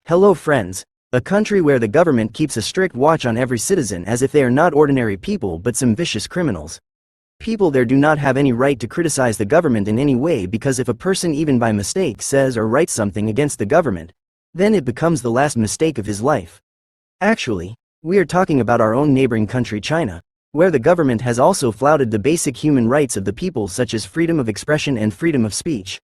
Hello friends. A country where the government keeps a strict watch on every citizen as if they are not ordinary people but some vicious criminals. People there do not have any right to criticize the government in any way, because if a person even by mistake says or writes something against the government, then it becomes the last mistake of his life. Actually, we are talking about our own neighboring country China, where the government has also flouted the basic human rights of the people, such as freedom of expression and freedom of speech.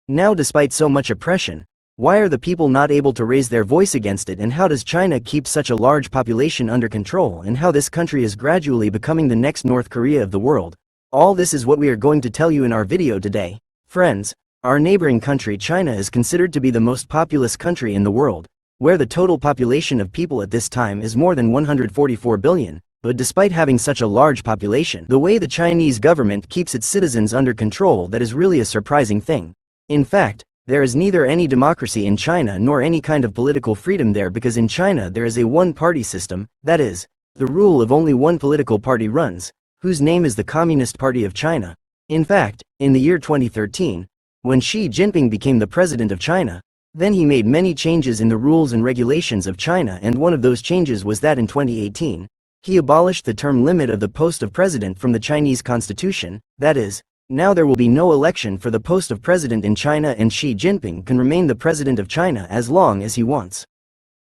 Now, despite so much oppression, why are the people not able to raise their voice against it, and how does China keep such a large population under control, and how this country is gradually becoming the next North Korea of the world? All this is what we are going to tell you in our video today. Friends, our neighboring country China is considered to be the most populous country in the world, where the total population of people at this time is more than 144 billion. But despite having such a large population, the way the Chinese government keeps its citizens under control, that is really a surprising thing. In fact, there is neither any democracy in China nor any kind of political freedom there, because in China there is a one-party system, that is, the rule of only one political party runs, whose name is the Communist Party of China. In fact, in the year 2013, when Xi Jinping became the president of China, then he made many changes in the rules and regulations of China, and one of those changes was that in 2018, he abolished the term limit of the post of president from the Chinese constitution, that is, now there will be no election for the post of president in China, and Xi Jinping can remain the president of China as long as he wants.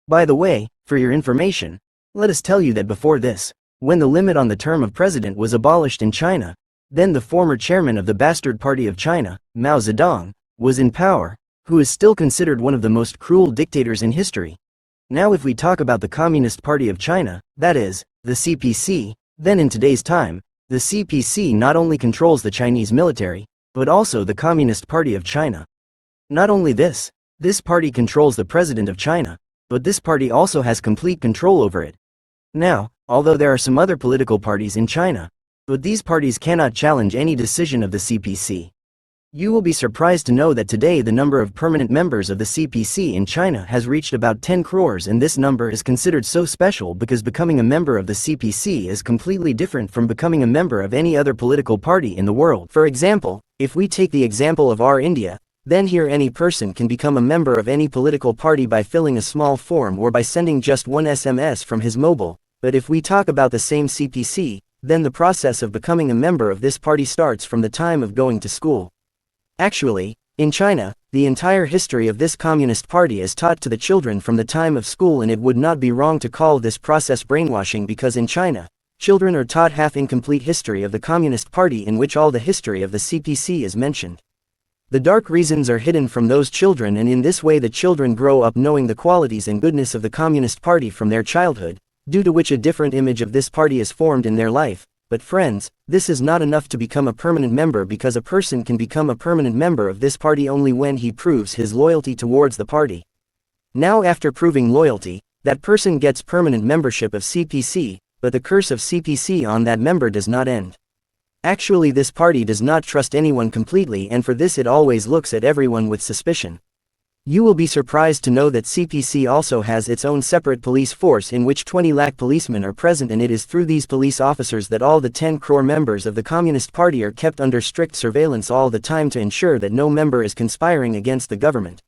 By the way, for your information, let us tell you that before this, when the limit on the term of president was abolished in China, then the former chairman of the bastard party of China, Mao Zedong, was in power, who is still considered one of the most cruel dictators in history. Now if we talk about the Communist Party of China, that is, the CPC, then in today's time, the CPC not only controls the Chinese military, but also the Communist Party of China. Not only this party controls the president of China, but this party also has complete control over it. Now, although there are some other political parties in China, but these parties cannot challenge any decision of the CPC. You will be surprised to know that today the number of permanent members of the CPC in China has reached about 10 crores, and this number is considered so special because becoming a member of the CPC is completely different from becoming a member of any other political party in the world. For example, if we take the example of our India, then here any person can become a member of any political party by filling a small form or by sending just one SMS from his mobile. But if we talk about the same CPC, then the process of becoming a member of this party starts from the time of going to school. Actually, in China, the entire history of this Communist Party is taught to the children from the time of school, and it would not be wrong to call this process brainwashing, because in China, children are taught half-incomplete history of the Communist Party in which all the history of the CPC is mentioned. The dark reasons are hidden from those children, and in this way the children grow up knowing the qualities and goodness of the Communist Party from their childhood, due to which a different image of this party is formed in their life. But friends, this is not enough to become a permanent member, because a person can become a permanent member of this party only when he proves his loyalty towards the party. Now after proving loyalty, that person gets permanent membership of CPC, but the curse of CPC on that member does not end. Actually, this party does not trust anyone completely, and for this it always looks at everyone with suspicion. You will be surprised to know that CPC also has its own separate police force in which 20 lakh policemen are present, and it is through these police officers that all the 10 crore members of the Communist Party are kept under strict surveillance all the time to ensure that no member is conspiring against the government.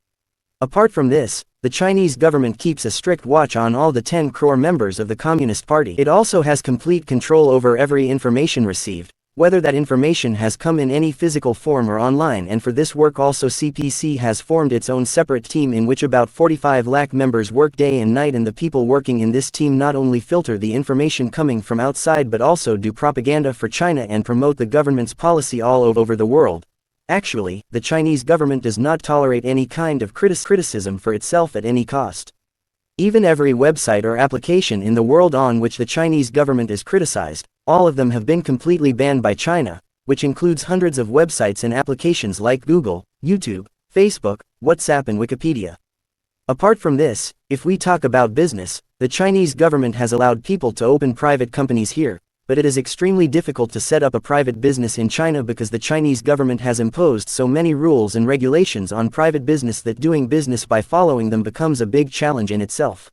Apart from this, the Chinese government keeps a strict watch on all the 10 crore members of the Communist Party. It also has complete control over every information received, whether that information has come in any physical form or online, and for this work also CPC has formed its own separate team in which about 45 lakh members work day and night, and the people working in this team not only filter the information coming from outside but also do propaganda for China and promote the government's policy all over the world. Actually, the Chinese government does not tolerate any kind of criticism for itself at any cost. Even every website or application in the world on which the Chinese government is criticized, all of them have been completely banned by China, which includes hundreds of websites and applications like Google, YouTube, Facebook, WhatsApp and Wikipedia. Apart from this, if we talk about business, the Chinese government has allowed people to open private companies here, but it is extremely difficult to set up a private business in China because the Chinese government has imposed so many rules and regulations on private business that doing business by following them becomes a big challenge in itself.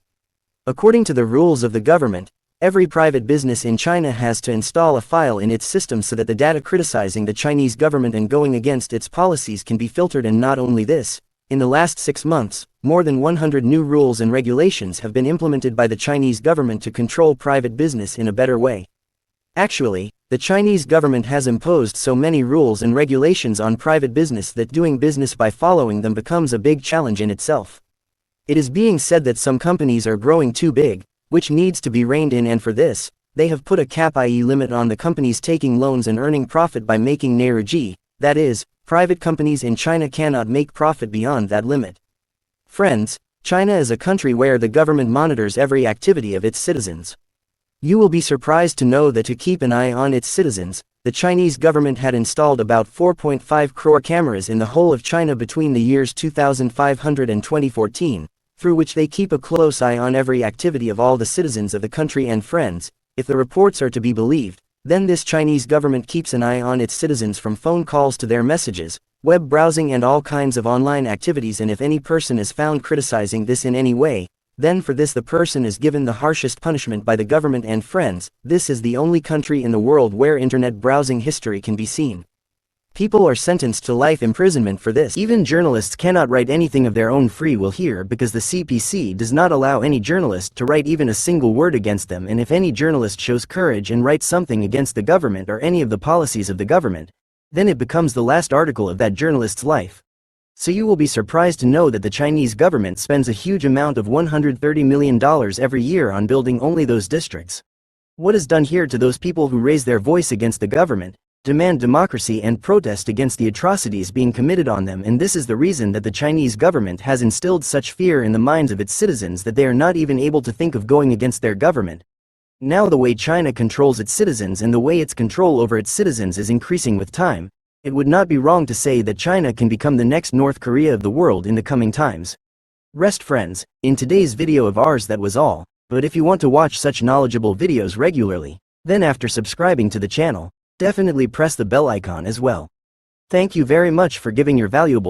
According to the rules of the government, every private business in China has to install a file in its system so that the data criticizing the Chinese government and going against its policies can be filtered, and not only this, In the last 6 months, more than 100 new rules and regulations have been implemented by the Chinese government to control private business in a better way. Actually, the Chinese government has imposed so many rules and regulations on private business that doing business by following them becomes a big challenge in itself. It is being said that some companies are growing too big, which needs to be reined in, and for this, they have put a cap, i.e. limit on the companies taking loans and earning profit by making neiruji, that is, private companies in China cannot make profit beyond that limit. Friends, China is a country where the government monitors every activity of its citizens. You will be surprised to know that to keep an eye on its citizens, the Chinese government had installed about 4.5 crore cameras in the whole of China between the years 2500 and 2014, through which they keep a close eye on every activity of all the citizens of the country. And friends, if the reports are to be believed, then this Chinese government keeps an eye on its citizens from phone calls to their messages, web browsing and all kinds of online activities, and if any person is found criticizing this in any way, then for this the person is given the harshest punishment by the government. And friends, this is the only country in the world where internet browsing history can be seen. People are sentenced to life imprisonment for this. Even journalists cannot write anything of their own free will here because the CPC does not allow any journalist to write even a single word against them, and if any journalist shows courage and writes something against the government or any of the policies of the government, then it becomes the last article of that journalist's life. So you will be surprised to know that the Chinese government spends a huge amount of $130 million every year on building only those districts. What is done here to those people who raise their voice against the government, demand democracy and protest against the atrocities being committed on them? And this is the reason that the Chinese government has instilled such fear in the minds of its citizens that they are not even able to think of going against their government. Now the way China controls its citizens and the way its control over its citizens is increasing with time. It would not be wrong to say that China can become the next North Korea of the world in the coming times. Rest friends, in today's video of ours that was all, but if you want to watch such knowledgeable videos regularly, then after subscribing to the channel, definitely press the bell icon as well. Thank you very much for giving your valuable